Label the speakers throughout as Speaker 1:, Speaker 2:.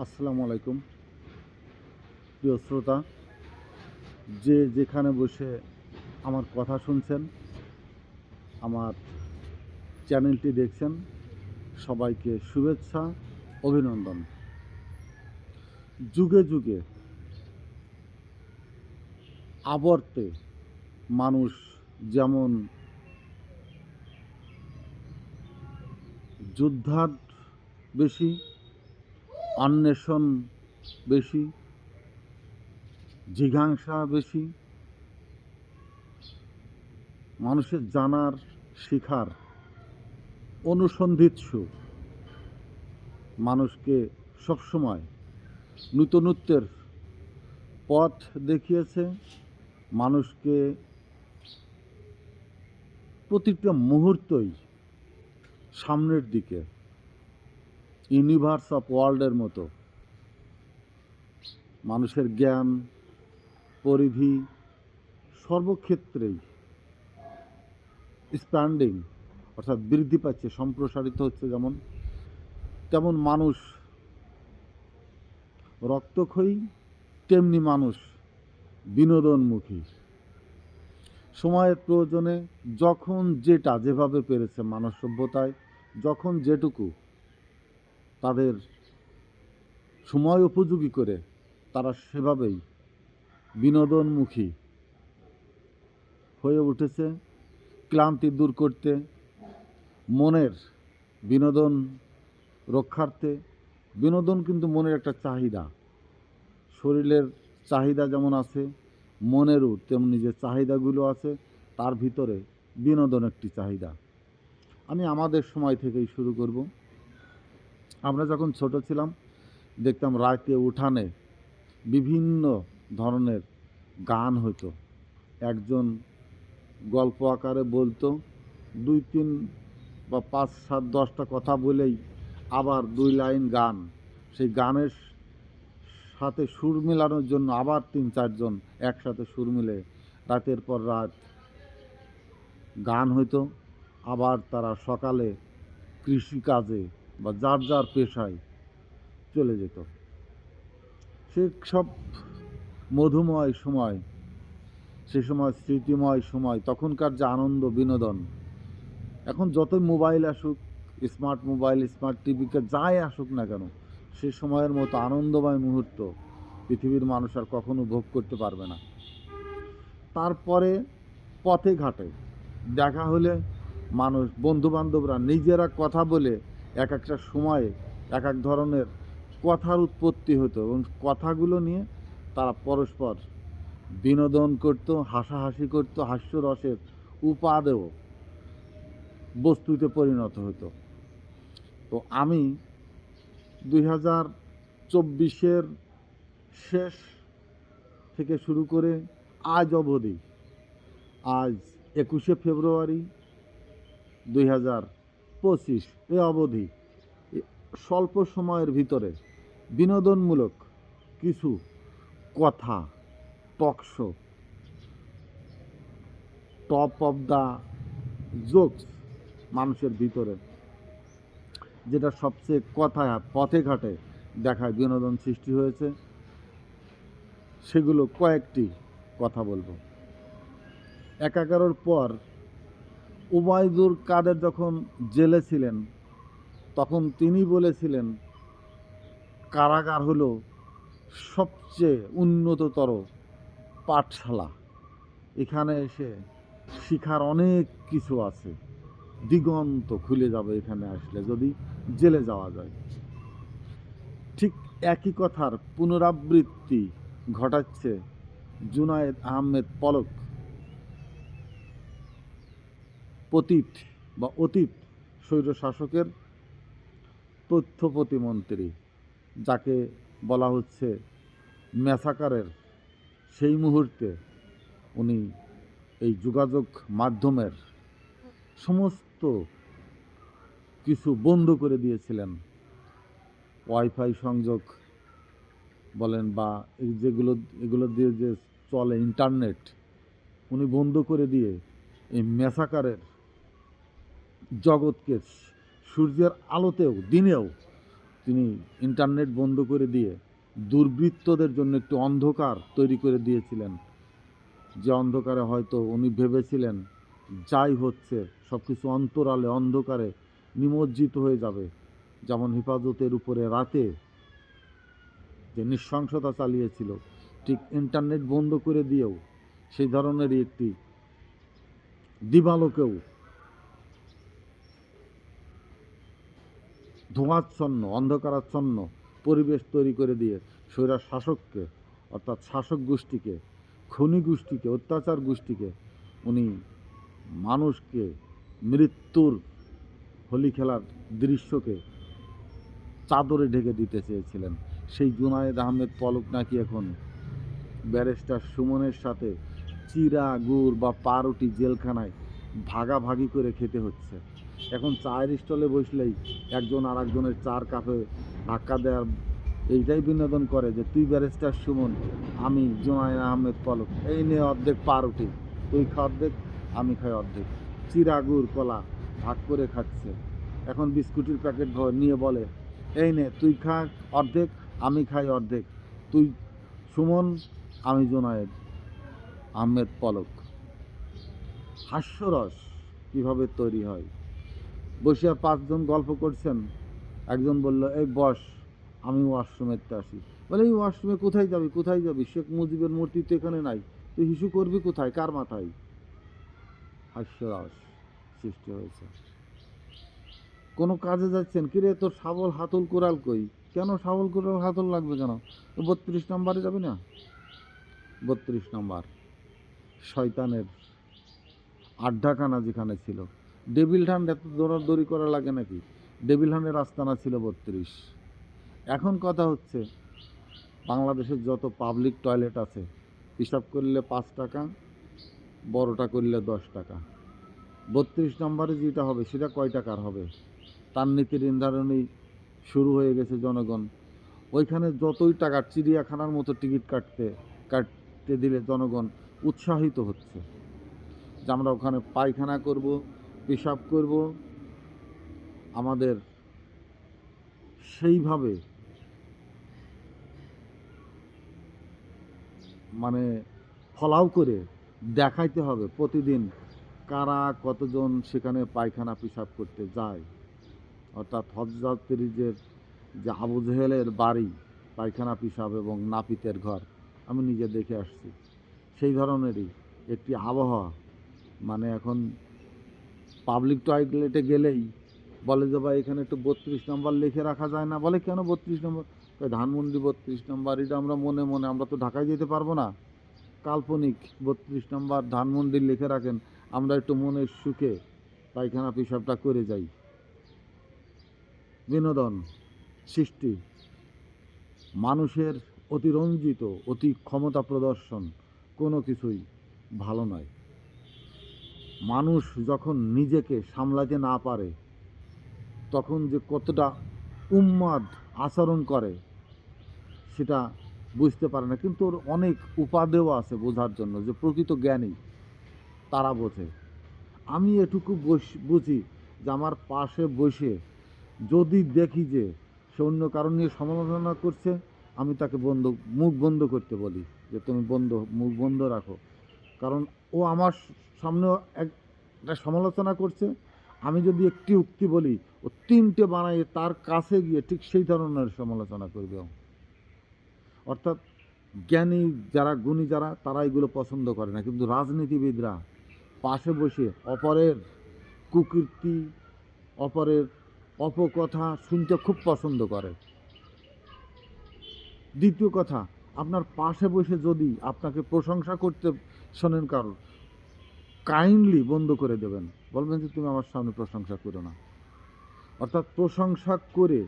Speaker 1: আসসালামু আলাইকুম প্রিয় শ্রোতা, যে যেখানে বসে আমার কথা শুনছেন, আমার চ্যানেলটি দেখছেন, সবাইকে শুভেচ্ছা, অভিনন্দন। যুগে যুগে আবর্তে মানুষ যেমন যুদ্ধার বেশি, অন্বেষণ বেশি, জিজ্ঞাসা বেশি, মানুষের জানার শিখার অনুসন্ধিৎসু মানুষকে সবসময় নূতনত্বের পথ দেখিয়েছে। মানুষকে প্রতিটা মুহূর্তই সামনের দিকে ইউনিভার্স অফ ওয়ার্ল্ডের মতো মানুষের জ্ঞান পরিধি সর্বক্ষেত্রেই স্প্যান্ডিং অর্থাৎ বৃদ্ধি পাচ্ছে, সম্প্রসারিত হচ্ছে। তেমন মানুষ রক্তক্ষয়ী, তেমনি মানুষ বিনোদনমুখী। সময়ের প্রয়োজনে যখন যেটা যেভাবে পেরেছে মানব সভ্যতায়, যখন যেটুকু তাদের সময় উপযোগী করে তারা সেভাবেই বিনোদনমুখী হয়ে উঠেছে। ক্লান্তি দূর করতে, মনের বিনোদন রক্ষার্থে। বিনোদন কিন্তু মনের একটা চাহিদা, শরীরের চাহিদা যেমন আছে, মনেরও তেমনি যে চাহিদাগুলো আছে, তার ভিতরে বিনোদন একটি চাহিদা। আমি আমাদের সময় থেকেই শুরু করব। আমরা যখন ছোট ছিলাম, দেখতাম রাতে উঠানে বিভিন্ন ধরনের গান হতো। একজন গল্প আকারে বলতো, 2-3 বা 5-7-10টা কথা বলেই আবার 2 লাইন গান। সেই গানের সাথে সুর মেলানোর জন্য আবার 3-4 জন একসাথে সুর মিলে রাতের পর রাত গান হইতো। আবার তারা সকালে কৃষিকাজে বা যার যার পেশায় চলে যেত। সে সব মধুময় সময়, সে সময় স্মৃতিময় সময়। তখনকার যে আনন্দ বিনোদন, এখন যতই মোবাইল আসুক, স্মার্ট মোবাইল, স্মার্ট টিভিকে যাই আসুক না কেন, সে সময়ের মতো আনন্দময় মুহূর্ত পৃথিবীর মানুষ আর কখনো ভোগ করতে পারবে না। তারপরে পথে ঘাটে দেখা হলে মানুষ, বন্ধুবান্ধবরা নিজেরা কথা বলে এক একটা সময়ে এক এক ধরনের কথার উৎপত্তি হতো, এবং কথাগুলো নিয়ে তারা পরস্পর বিনোদন করত, হাসাহাসি করত, হাস্যরসের উপাদেয় বস্তুতে পরিণত হতো। তো আমি 2024-এর শেষ থেকে শুরু করে আজ অবধি, আজ 21শে ফেব্রুয়ারি 2025 এ অবধি স্বল্প সময়ের ভিতরে বিনোদনমূলক কিছু কথা, talk show, top of the jokes মানুষের ভিতরে, যেটা সবচেয়ে কথা পথে ঘাটে দেখায় বিনোদন সৃষ্টি হয়েছে, সেগুলো কয়েকটি কথা বলবো। 11-র পর ওবায়দুল কাদের যখন জেলে ছিলেন, তখন তিনি বলেছিলেন কারাগার হলো সবচেয়ে উন্নততর পাঠশালা। এখানে এসে শিখার অনেক কিছু আছে, দিগন্ত খুলে যাবে এখানে আসলে যদি জেলে যাওয়া যায়। ঠিক একই কথার পুনরাবৃত্তি ঘটাচ্ছে জুনায়েদ আহমেদ পলক, পতিত বা অতীত স্বৈরশাসকের তথ্য প্রতিমন্ত্রী, যাকে বলা হচ্ছে ম্যাসাকারের সেই মুহূর্তে উনি এই যোগাযোগ মাধ্যমের সমস্ত কিছু বন্ধ করে দিয়েছিলেন। ওয়াইফাই সংযোগ বলেন বা এগুলো দিয়ে যে চলে ইন্টারনেট, উনি বন্ধ করে দিয়ে এই ম্যাসাকারের জগৎকে সূর্যের আলোতেও দিনেও তিনি ইন্টারনেট বন্ধ করে দিয়ে দুর্বৃত্তদের জন্য একটু অন্ধকার তৈরি করে দিয়েছিলেন, যে অন্ধকারে হয়তো উনি ভেবেছিলেন যাই হচ্ছে সব কিছু অন্তরালে অন্ধকারে নিমজ্জিত হয়ে যাবে। যেমন হেফাজতের উপরে রাতে যে নৃশংসতা চালিয়েছিল, ঠিক ইন্টারনেট বন্ধ করে দিয়েও সেই ধরনেরই একটি দিবালোকেও ধোঁয়াচ্ছন্ন অন্ধকারাচ্ছন্ন পরিবেশ তৈরি করে দিয়ে স্বৈরার শাসককে, অর্থাৎ শাসক গোষ্ঠীকে, খনি গোষ্ঠীকে, অত্যাচার গোষ্ঠীকে উনি মানুষকে মৃত্যুর হোলি খেলার দৃশ্যকে চাদরে ঢেকে দিতে চেয়েছিলেন। সেই জুনায়েদ আহমেদ পলক নাকি এখন ব্যারিস্টার সুমনের সাথে চিরা গুড় বা পাউরুটি জেলখানায় ভাগাভাগি করে খেতে হচ্ছে। এখন চায়ের স্টলে বসলেই একজন আর একজনের চার কাপে ধাক্কা দেওয়ার এইটাই বিনোদন করে যে তুই ব্যারিস্টার সুমন, আমি জুনায়েদ আহমেদ পলক, এই নে অর্ধেক পাউরুটি, তুই খা অর্ধেক, আমি খাই অর্ধেক। চিরা গুড় কলা ভাগ করে খাচ্ছে। এখন বিস্কুটের প্যাকেট নিয়ে বলে এই নে তুই খা অর্ধেক, আমি খাই অর্ধেক, তুই সুমন, আমি জুনায়েদ আহমেদ পলক। হাস্যরস কীভাবে তৈরি হয়। বসিয়া পাঁচজন গল্প করছেন, একজন বলল এই বস, আমি ওয়াশরুমেতে আসি। বলে এই ওয়াশরুমে কোথায় যাবি, কোথায় যাবি, শেখ মুজিবের মূর্তি তো এখানে নাই, তুই হিসু করবি কোথায়, কার মাথায়। হাস্যরস সৃষ্টি হয়েছে। কোনো কাজে যাচ্ছেন, কিরে তোর শাবল হাতল কোরাল কই, কেন শাবল কোরাল হাতল লাগবে কেন, 32 নম্বরে যাবি না। 32 নম্বর শয়তানের আড্ডাখানা যেখানে ছিল। ডেভিল হান্ট এত দৌড়াদৌড়ি করা লাগে নাকি, ডেভিল হান্টের আস্তানা ছিল 32। এখন কথা হচ্ছে বাংলাদেশের যত পাবলিক টয়লেট আছে, হিসাব করলে 5 টাকা, বড়টা করলে 10 টাকা। 32 নম্বরে যেটা হবে সেটা কয় টাকার হবে, তার নীতির নির্ধারণই শুরু হয়ে গেছে জনগণ। ওইখানে যতই টাকা, চিড়িয়াখানার মতো টিকিট কাটতে দিলে জনগণ উৎসাহিত হচ্ছে যে আমরা ওখানে পায়খানা করব, পেশাব করব, আমাদের সেইভাবে মানে ফলাও করে দেখাইতে হবে প্রতিদিন কারা কতজন সেখানে পায়খানা পেশাব করতে যায়। অর্থাৎ হজযাত্রীদের যে আবু জেহেলের বাড়ি পায়খানা পেশাব এবং নাপিতের ঘর, আমি নিজে দেখে আসছি, সেই ধরনেরই একটি আবহাওয়া। মানে এখন পাবলিক টয়লেটে গেলেই বলে যে ভাই এখানে একটু 32 নম্বর লিখে রাখা যায় না। বলে কেন 32 নম্বর, ধানমন্ডি 32 নম্বর, এটা আমরা মনে মনে, আমরা তো ঢাকায় যেতে পারবো না, কাল্পনিক 32 নম্বর ধানমন্ডি লিখে রাখেন, আমরা একটু মনের সুখে পায়খানা পেশাবটা করে যাই। বিনোদন সৃষ্টি, মানুষের অতিরঞ্জিত অতি ক্ষমতা প্রদর্শন কোনো কিছুই ভালো নয়। মানুষ যখন নিজেকে সামলাতে না পারে তখন যে কতটা উন্মাদ আচরণ করে সেটা বুঝতে পারে না, কিন্তু ওর অনেক উপাদেয় আছে বোঝার জন্য, যে প্রকৃত জ্ঞানী তারা বোঝে। আমি এটুকু বুঝি যে আমার পাশে বসে যদি দেখি যে সে অন্য কারণ নিয়ে সমালোচনা করছে, আমি তাকে মুখ বন্ধ করতে বলি যে তুমি মুখ বন্ধ রাখো, কারণ ও আমার সামনেও একটা সমালোচনা করছে। আমি যদি একটি উক্তি বলি, ও 3টে বানাইয়ে তার কাছে গিয়ে ঠিক সেই ধরনের সমালোচনা করবে। অর্থাৎ জ্ঞানী যারা, গুণী যারা, তারা এগুলো পছন্দ করে না, কিন্তু রাজনীতিবিদরা পাশে বসে অপরের কুকীর্তি, অপরের অপকথা শুনতে খুব পছন্দ করে। দ্বিতীয় কথা, আপনার পাশে বসে যদি আপনাকে প্রশংসা করতে শোনেন কারোর, কাইন্ডলি বন্ধ করে দেবেন, বলবেন যে তুমি আমার সামনে প্রশংসা করো না। অর্থাৎ প্রশংসা করে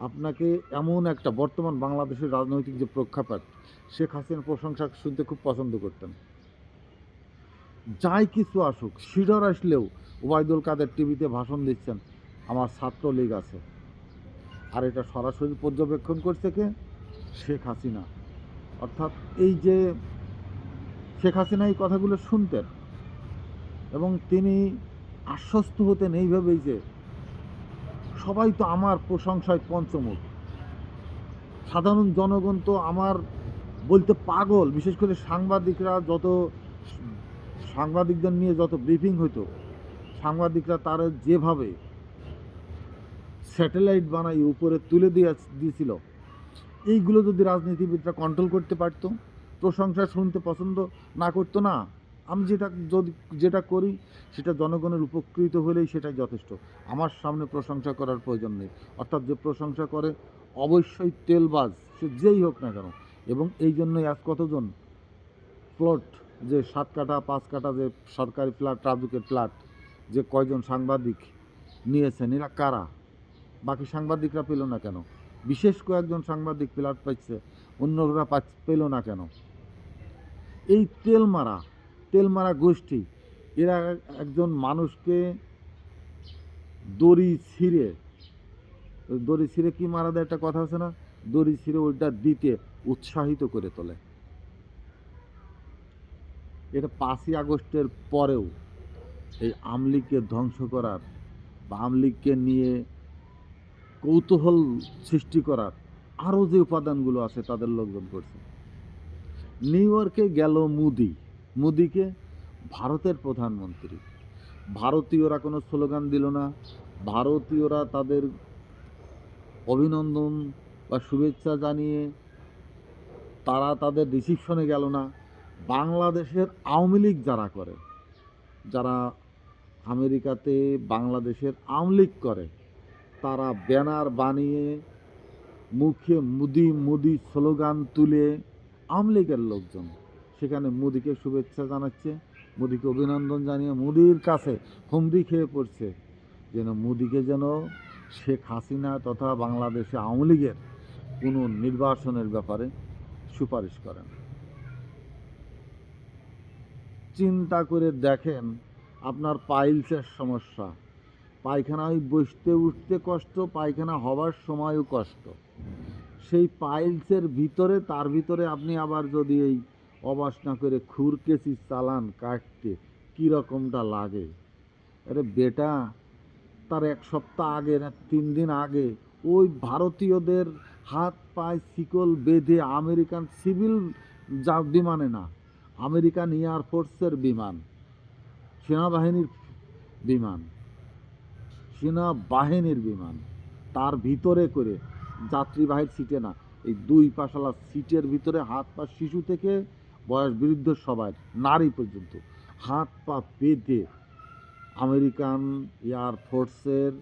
Speaker 1: আপনাকে এমন একটা, বর্তমান বাংলাদেশের রাজনৈতিক যে প্রেক্ষাপট, শেখ হাসিনার প্রশংসা শুনতে খুব পছন্দ করতেন। যাই কিছু আসুক, শিডর আসলেও ওবায়দুল কাদের টিভিতে ভাষণ দিচ্ছেন, আমার ছাত্রলীগ আছে, আর এটা সরাসরি পর্যবেক্ষণ করছে কে, শেখ হাসিনা। অর্থাৎ এই যে শেখ হাসিনা এই কথাগুলো শুনতেন এবং তিনি আশ্বস্ত হতেন এইভাবেই যে সবাই তো আমার প্রশংসায় পঞ্চমুখ, সাধারণ জনগণ তো আমার বলতে পাগল। বিশেষ করে সাংবাদিকরা যত সাংবাদিকদের নিয়ে যত ব্রিফিং হতো, সাংবাদিকরা তারা যেভাবে স্যাটেলাইট বানাই উপরে তুলে দিয়েছিল, এইগুলো যদি রাজনীতিবিদরা কন্ট্রোল করতে পারতো, প্রশংসা শুনতে পছন্দ না করতো না, আমি যেটা করি সেটা জনগণের উপকৃত হলেই সেটাই যথেষ্ট। আমার সামনে প্রশংসা করার প্রয়োজন নেই। অর্থাৎ যে প্রশংসা করে অবশ্যই তেলবাজ, সে যেই হোক না কেন। এবং এই জন্যই আজ কতজন প্লট, যে 7 কাঠা 5 কাঠা যে সরকারি ফ্ল্যাট, রাজুকের ফ্ল্যাট, যে কয়জন সাংবাদিক নিয়েছেন, এরা কারা? বাকি সাংবাদিকরা পেল না কেন? বিশেষ কয়েকজন সাংবাদিক ফ্ল্যাট পাচ্ছে, অন্যরা পেল না কেন? এই তেলমারা গোষ্ঠী, এরা একজন মানুষকে দড়ি ছিঁড়ে কি মারা দেয়, একটা কথা আছে না, দড়ি ছিঁড়ে ওইটা দিতে উৎসাহিত করে তোলে। এটা 5ই আগস্টের পরেও এই আমলিগকে ধ্বংস করার বা আমলিগকে নিয়ে কৌতূহল সৃষ্টি করার আরও যে উপাদানগুলো আছে তাদের লোকজন করছে। নিউ ইয়র্কে গেল মোদিকে ভারতের প্রধানমন্ত্রী। ভারতীয়রা কোনো স্লোগান দিল না, ভারতীয়রা তাদের অভিনন্দন বা শুভেচ্ছা জানিয়ে তারা তাদের রিসিপশনে গেল না। বাংলাদেশের আওয়ামী লীগ যারা আমেরিকাতে বাংলাদেশের আওয়ামী লীগ করে, তারা ব্যানার বানিয়ে মুখে মোদি স্লোগান তুলে আওয়ামী লীগের লোকজন সেখানে মোদিকে শুভেচ্ছা জানাচ্ছে, মোদিকে অভিনন্দন জানিয়ে মোদির কাছে হুমড়ি খেয়ে পড়ছে মোদিকে যেন শেখ হাসিনা তথা বাংলাদেশে আওয়ামী লীগের কোনো নির্বাচনের ব্যাপারে সুপারিশ করেন। চিন্তা করে দেখেন, আপনার পাইলসের সমস্যা, পায়খানায় বসতে উঠতে কষ্ট, পায়খানা হওয়ার সময়ও কষ্ট, সেই পাইলসের ভিতরে, তার ভিতরে আপনি আবার যদি এই অবাস না করে খুরকেসি চালান কাটতে, কীরকমটা লাগে। আরে বেটা, তার 1 সপ্তাহ আগে না 3 দিন আগে ওই ভারতীয়দের হাত পায়ে শিকল বেঁধে আমেরিকান সিভিল বিমানে না, আমেরিকান এয়ারফোর্সের বিমান, সেনাবাহিনীর বিমান, তার ভিতরে করে, যাত্রীবাহীর সিটে না, এই 2 পাশালা সিটের ভিতরে হাত পা, শিশু থেকে বয়স বৃদ্ধ সবাই, নারী পর্যন্ত হাত পা বেঁধে আমেরিকান এয়ারফোর্সের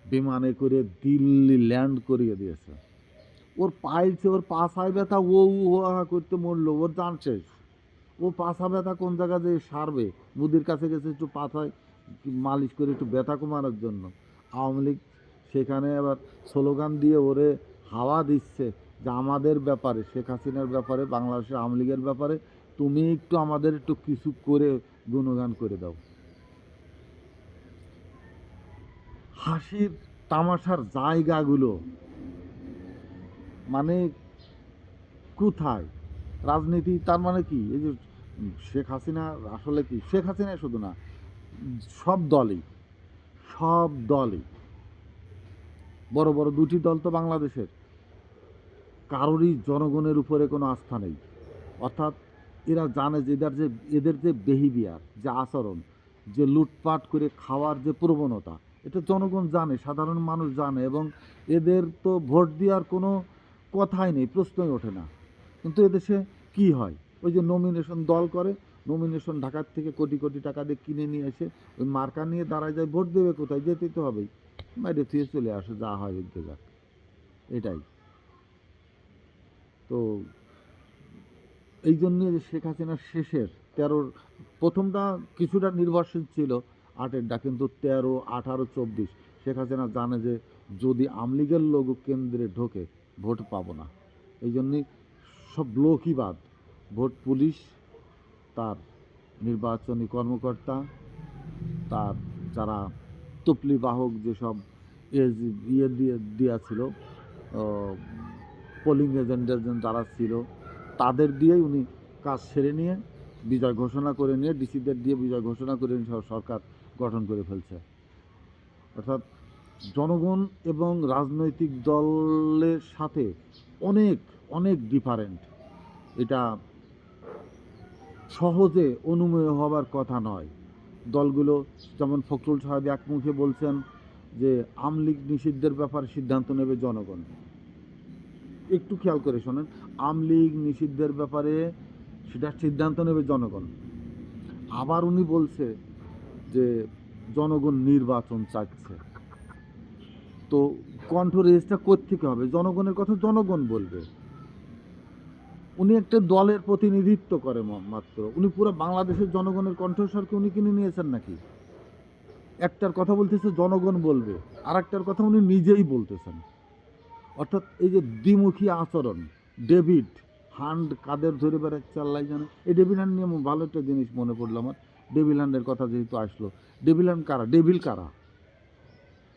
Speaker 1: বিমানে করে দিল্লি ল্যান্ড করিয়ে দিয়েছে। ওর পাইলসে, ওর পাছায় ব্যথা, ও করতে মরলো, ওর জান শেষ। ও পাছা ব্যথা কোন জায়গা যে সারবে? মুদির কাছে গেছে একটু পাছায় মালিশ করে একটু ব্যথা কমানোর জন্য। আওয়ামী লীগ সেখানে আবার স্লোগান দিয়ে ওরে হাওয়া দিচ্ছে যে আমাদের ব্যাপারে, শেখ হাসিনার ব্যাপারে, বাংলাদেশের আওয়ামী লীগের ব্যাপারে তুমি একটু আমাদের একটু কিছু করে গুণগান করে দাও। হাসির তামাশার জায়গাগুলো মানে কোথায়? রাজনীতি তার মানে কি? এই যে শেখ হাসিনা, আসলে কি শেখ হাসিনা শুধু না, সব দলই বড় বড় 2টি দল তো বাংলাদেশের, কারোরই জনগণের উপরে কোনো আস্থা নেই। অর্থাৎ এরা জানে যে এদের যে বিহেভিয়ার, যে আচরণ, যে লুটপাট করে খাওয়ার যে প্রবণতা, এটা জনগণ জানে, সাধারণ মানুষ জানে, এবং এদের তো ভোট দেওয়ার কোনো কথাই নেই, প্রশ্নই ওঠে না। কিন্তু এদেশে কি হয়? ওই যে নমিনেশন দল করে, নমিনেশন ঢাকার থেকে কোটি কোটি টাকা দিয়ে কিনে নিয়ে এসে ওই মার্কা নিয়ে দাঁড়ায় যায়, ভোট দেবে কোথায়? যেতে তো হবেই, বাইরে থেকে চলে আসে, যা হয় দেখতে যাক, এটাই তো। এই জন্যে যে শেখ হাসিনার শেষের 13 প্রথমটা কিছুটা নির্ভরশীল ছিল 8-এরটা, কিন্তু 13, 18, 24 শেখ হাসিনা জানে যে যদি আওয়ামী লীগের লোক কেন্দ্রে ঢোকে ভোট পাবো না। এই জন্যই সব লোকই বাদ, ভোট পুলিশ, তার নির্বাচনী কর্মকর্তা, তার যারা তপলি বাহক, যেসব দিয়েছিল, পোলিং এজেন্টের যারা ছিল, তাদের দিয়েই উনি কাজ সেরে নিয়ে বিজয় ঘোষণা করে নিয়ে, ডিসিদের দিয়ে বিজয় ঘোষণা করে নিয়ে সরকার গঠন করে ফেলছে। অর্থাৎ জনগণ এবং রাজনৈতিক দলের সাথে অনেক অনেক ডিফারেন্ট। এটা সহজে অনুমেয় হবার কথা নয়। দলগুলো যেমন ফখরুল সাহেব একমুখে বলছেন যে আমলিগ নিষিদ্ধের ব্যাপারে সিদ্ধান্ত নেবে জনগণ। একটু খেয়াল করে শোনেন, আমলিগ নিষিদ্ধের ব্যাপারে সেটা সিদ্ধান্ত নেবে জনগণ। আবার উনি বলছে যে জনগণ নির্বাচন চাচ্ছে। তো কণ্ঠ রেজিস্টার কোত্থেকে হবে? জনগণের কথা জনগণ বলবে। উনি একটা দলের প্রতিনিধিত্ব করে মাত্র। উনি পুরো বাংলাদেশের জনগণের কণ্ঠস্বরকে উনি কিনে নিয়েছেন নাকি? একটার কথা বলতেছে জনগণ বলবে, আর একটার কথা উনি নিজেই বলতেছেন। অর্থাৎ এই যে দ্বিমুখী আচরণ। ডেভিড হান্ড কাদের ধরে বেড়াচ্ছে আল্লাহ জানে। এই ডেভিল হান্ড নিয়ে ভালো একটা জিনিস মনে পড়লো আমার। ডেভিল হান্ডের কথা যেহেতু আসলো, ডেভিল হান্ড কারা? ডেভিল কারা?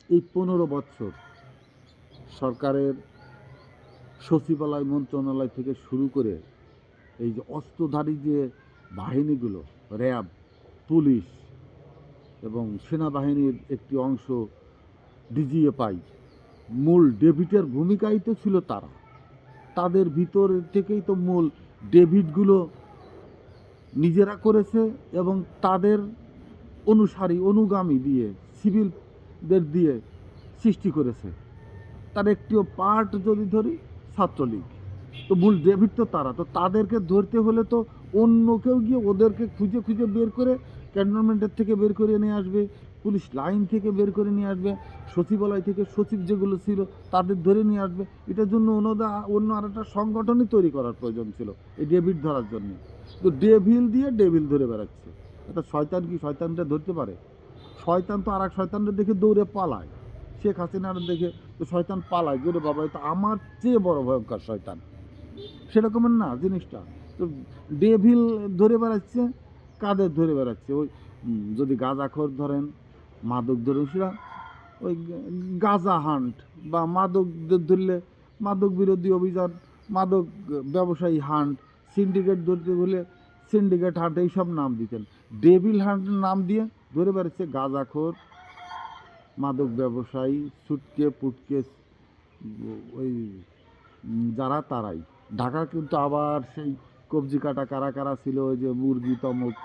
Speaker 1: এই 15 বছর সরকারের সচিবালয় মন্ত্রণালয় থেকে শুরু করে এই যে অস্ত্রধারী যে বাহিনীগুলো, র্যাব, পুলিশ এবং সেনাবাহিনীর একটি অংশ ডিজিএফআই, মূল ডেভিডের ভূমিকাই তো ছিল তারা। তাদের ভিতর থেকেই তো মূল ডেভিডগুলো নিজেরা করেছে এবং তাদের অনুসারী অনুগামী দিয়ে সিভিলদের দিয়ে সৃষ্টি করেছে। তার একটিও পার্ট যদি ধরি ছাত্রলীগ, তো মূল ডেভিড তো তারা। তো তাদেরকে ধরতে হলে তো অন্য কেউ গিয়ে ওদেরকে খুঁজে খুঁজে বের করে ক্যান্টনমেন্টের থেকে বের করে নিয়ে আসবে, পুলিশ লাইন থেকে বের করে নিয়ে আসবে, সচিবালয় থেকে সচিব যেগুলো ছিল তাদের ধরে নিয়ে আসবে। এটার জন্য অন্য আর একটা সংগঠনই তৈরি করার প্রয়োজন ছিল এই ডেভিড ধরার জন্য। তো ডেভিল দিয়ে ডেভিল ধরে বেড়াচ্ছে। একটা শয়তান কি শয়তানটা ধরতে পারে? শয়তান তো আর এক শয়তানটা দেখে দৌড়ে পালায়। শেখ হাসিনার দেখে তো শয়তান পালায়, জোরে বাবা তো আমার চেয়ে বড় ভয়ঙ্কর শয়তান। সেরকমের না জিনিসটা। তো ডেভিল ধরে বেড়াচ্ছে, কাদের ধরে বেড়াচ্ছে? ওই যদি গাঁজাখোর ধরেন, মাদক ধরেন, সেটা ওই গাঁজা হান্ট বা মাদকদের ধরলে মাদক বিরোধী অভিযান, মাদক ব্যবসায়ী হান্ট, সিন্ডিকেট ধরতে হলে সিন্ডিকেট হান্ট, এইসব নাম দিতেন। ডেভিল হান্টের নাম দিয়ে ধরে বেড়াচ্ছে গাঁজাখোর, মাদক ব্যবসায়ী, সুটকে পুটকে ওই যারা তারাই। ঢাকা কিন্তু আবার সেই কবজি কাটা কারা কারা ছিল, ওই যে মুরগি তমুক,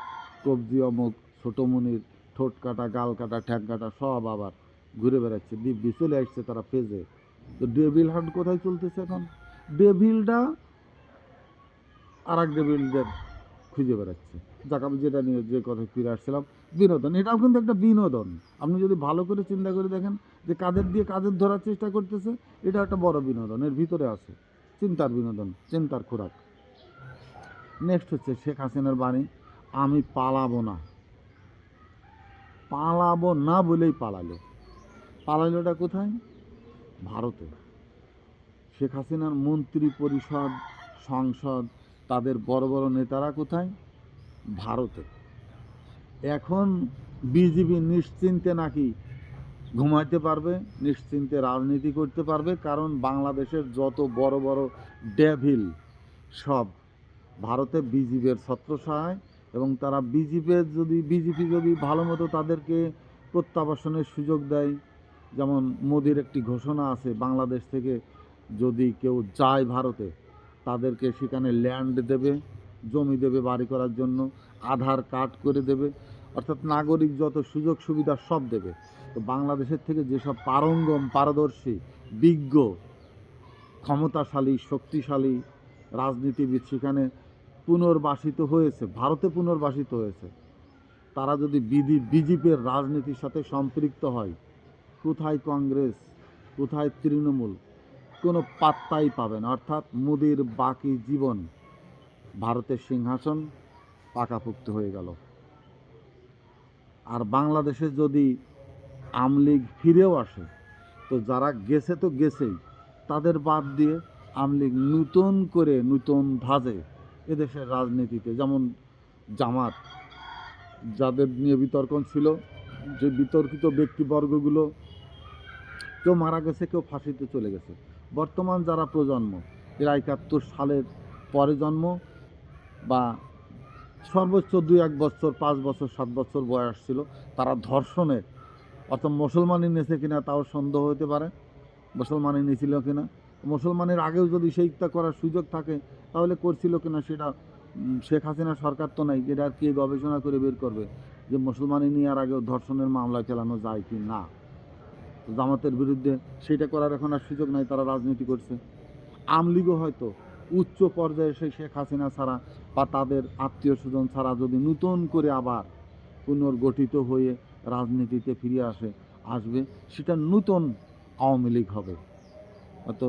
Speaker 1: কবজি অমুক, ছোটো মুনির, ঠোঁট কাটা, গাল কাটা, ঠ্যাং কাটা সব আবার ঘুরে বেড়াচ্ছে, দিব্যি চলে আসছে তারা ফেজে। তো ডেভিল হান্ট কোথায় চলতেছে এখন? ডেভিলটা আর এক ডেভিলদের খুঁজে বেড়াচ্ছে। যাক, আমি যেটা নিয়ে যে কথা ফিরে আসছিলাম, বিনোদন। এটাও কিন্তু একটা বিনোদন। আপনি যদি ভালো করে চিন্তা করে দেখেন যে কাদের দিয়ে কাদের ধরার চেষ্টা করতেছে, এটা একটা বড় বিনোদন এর ভিতরে আছে। চিন্তার বিনোদন, চিন্তার খোরাক। নেক্সট হচ্ছে শেখ হাসিনার বাণী, আমি পালাবো না। পালাবো না বলেই পালালো। পালালোটা কোথায়? ভারতে। শেখ হাসিনার মন্ত্রী পরিষদ, সংসদ, তাদের বড় বড় নেতারা কোথায়? ভারতে। এখন বিজেপি নিশ্চিন্তে নাকি ঘুমাইতে পারবে, নিশ্চিন্তে রাজনীতি করতে পারবে, কারণ বাংলাদেশের যত বড় বড় ডেভিল সব ভারতে বিজেপির ছত্রছায়ায়। এবং তারা বিজেপি যদি ভালো মতো তাদেরকে প্রত্যাবাসনের সুযোগ দেয়, যেমন মোদির একটি ঘোষণা আছে, বাংলাদেশ থেকে যদি কেউ যায় ভারতে তাদেরকে সেখানে ল্যান্ড দেবে, জমি দেবে বাড়ি করার জন্য, আধার কার্ড করে দেবে, অর্থাৎ নাগরিক যত সুযোগ সুবিধা সব দেবে। তো বাংলাদেশের থেকে যেসব পারদর্শী, বিজ্ঞ, ক্ষমতাশালী, শক্তিশালী রাজনীতিবিদ সেখানে পুনর্বাসিত হয়েছে, ভারতে পুনর্বাসিত হয়েছে, তারা যদি বিজেপির রাজনীতির সাথে সম্পৃক্ত হয়, কোথায় কংগ্রেস, কোথায় তৃণমূল, কোনো পাত্তাই পাবে না। অর্থাৎ মোদির বাকি জীবন ভারতের সিংহাসন পাকাপোক্ত হয়ে গেল। আর বাংলাদেশে যদি আমলিগ ফিরেও আসে, তো যারা গেছে তো গেছেই, তাদের বাদ দিয়ে আমলিগ নূতন করে নূতন ধাজে এদেশের রাজনীতিতে, যেমন জামাত, যাদের নিয়ে বিতর্ক ছিল, যে বিতর্কিত ব্যক্তিবর্গগুলো কেউ মারা গেছে, কেউ ফাঁসিতে চলে গেছে। বর্তমান যারা প্রজন্ম, এরা 71 সালের পরে জন্ম বা সর্বোচ্চ 2-1 বছর, 5 বছর, 7 বছর বয়স ছিল, তারা ধর্ষণে অর্থাৎ মুসলমানই নেছে কিনা তাও সন্দেহ হতে পারে, মুসলমানই নিয়েছিল কিনা। মুসলমানের আগেও যদি সেইটা করার সুযোগ থাকে তাহলে করছিল কিনা সেটা শেখ হাসিনা সরকার তো নাই, এটা আর কে গবেষণা করে বের করবে যে মুসলমানই নেওয়ার আগেও ধর্ষণের মামলা চালানো যায় কি না। জামাতের বিরুদ্ধে সেটা করার এখন আর সুযোগ নাই, তারা রাজনীতি করছে। আওয়ামী লীগও হয়তো উচ্চ পর্যায়ে সেই শেখ হাসিনা ছাড়া বা তাদের আত্মীয় স্বজন ছাড়া যদি নতুন করে আবার পুনর্গঠিত হয়ে রাজনীতিতে ফিরে আসবে, সেটা নতুন আওয়ামী লীগ হবে। অত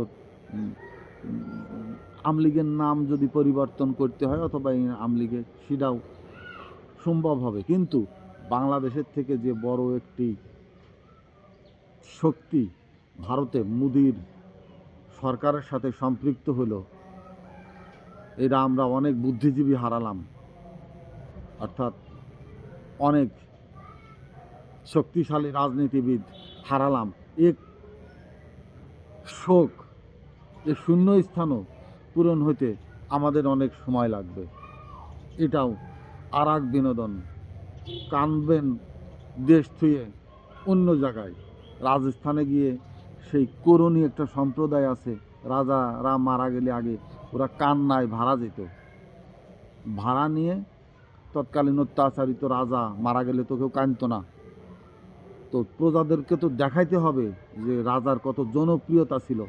Speaker 1: আওয়ামী লীগের নাম যদি পরিবর্তন করতে হয় অথবা এই আওয়ামী লীগের, সেটাও সম্ভব হবে। কিন্তু বাংলাদেশের থেকে যে বড় একটি শক্তি ভারতে মোদির সরকারের সাথে সম্পৃক্ত হলো, এটা আমরা অনেক বুদ্ধিজীবী হারালাম, অর্থাৎ অনেক শক্তিশালী রাজনীতিবিদ হারালাম। এক শোক, এ শূন্য স্থানও পূরণ হতে আমাদের অনেক সময় লাগবে। এটাও আর এক বিনোদন। কানবেন দেশ থুয়ে অন্য জায়গায়, রাজস্থানে গিয়ে সেই করণী একটা সম্প্রদায় আছে, রাজারা মারা গেলে আগে ওরা কান্নায় ভাড়া যেত, ভাড়া নিয়ে তৎকালীন অত্যাচারিত রাজা মারা গেলে তো কেউ কাঁদতো না, তো প্রজাদেরকে তো দেখাইতে হবে যে রাজার কত জনপ্রিয়তা ছিল।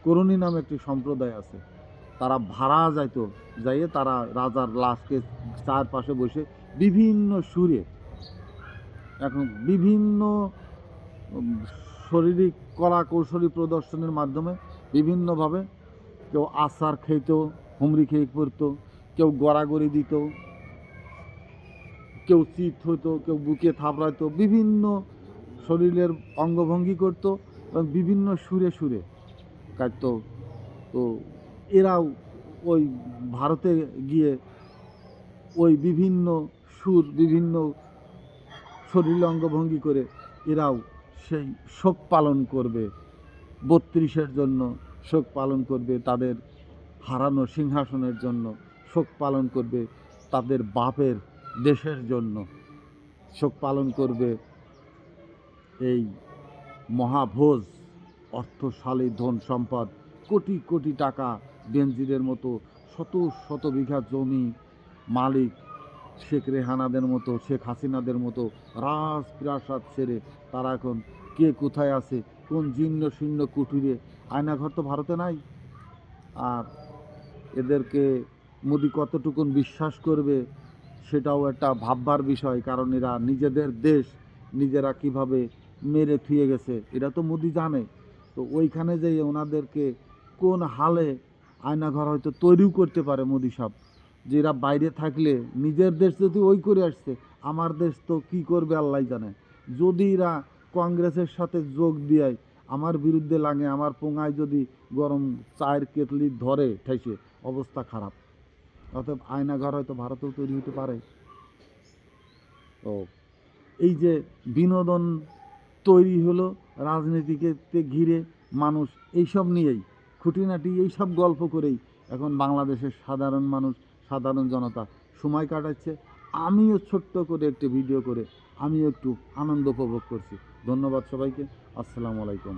Speaker 1: করণী নামে একটি সম্প্রদায় আছে, তারা ভাড়া যাইতো, যাইয়ে তারা রাজার লাশকে চারপাশে বসে বিভিন্ন সুরে, এখন বিভিন্ন শারীরিক কলা কৌশলী প্রদর্শনের মাধ্যমে বিভিন্নভাবে কেউ আচার খেত, হুমড়ি খেয়ে পড়তো, কেউ গড়াগড়ি দিত, কেউ চিত হতো, কেউ বুকে থাপড়াইতো, বিভিন্ন শরীরের অঙ্গভঙ্গি করত এবং বিভিন্ন সুরে সুরে কাটত। তো এরাও ওই ভারতে গিয়ে ওই বিভিন্ন সুর, বিভিন্ন শরীর অঙ্গভঙ্গি করে এরাও সেই শোক পালন করবে, 32-এর জন্য শোক পালন করবে, তাদের হারানো সিংহাসনের জন্য শোক পালন করবে, তাদের বাপের দেশের জন্য শোক পালন করবে। এই মহাভোজ, অর্থশালী ধন সম্পদ, কোটি কোটি টাকা, বেনজিরের মতো শত শত বিঘা জমি মালিক, শেখ রেহানাদের মতো, শেখ হাসিনাদের মতো রাজপ্রাসাদ ছেড়ে তারা এখন কে কোথায় আছে, কোন জীর্ণ শীর্ণ কুটিরে। আয়নাঘর তো ভারতে নাই। আর এদেরকে মোদি কতটুকুন বিশ্বাস করবে সেটাও একটা ভাববার বিষয়, কারণ এরা নিজেদের দেশ নিজেরা কিভাবে মেরে থুয়ে গেছে এটা তো মোদি জানে। তো ওইখানে যেয়ে ওনাদেরকে কোন হালে আয়নাঘর হয়তো তৈরিও করতে পারে মোদি সাহেব, যে এরা বাইরে থাকলে নিজের দেশ যদি ওই করে আসছে, আমার দেশ তো কী করবে আল্লাহ জানে। যদি এরা কংগ্রেসের সাথে যোগ দিয়ে আমার বিরুদ্ধে লাগে, আমার পোঙায় যদি গরম চায়ের কেটলি ধরে ঠেসে, অবস্থা খারাপ। অতএব আয়নাঘর হয়তো ভারতেও তৈরি হতে পারে। তো এই যে বিনোদন তৈরি হলো রাজনীতিকে ঘিরে, মানুষ এইসব নিয়েই খুঁটিনাটি এইসব গল্প করেই এখন বাংলাদেশের সাধারণ মানুষ, সাধারণ জনতা সময় কাটাচ্ছে। আমিও ছোট্ট করে একটি ভিডিও করে আমিও একটু আনন্দ উপভোগ করছি। ধন্যবাদ সবাইকে। আসসালামু আলাইকুম।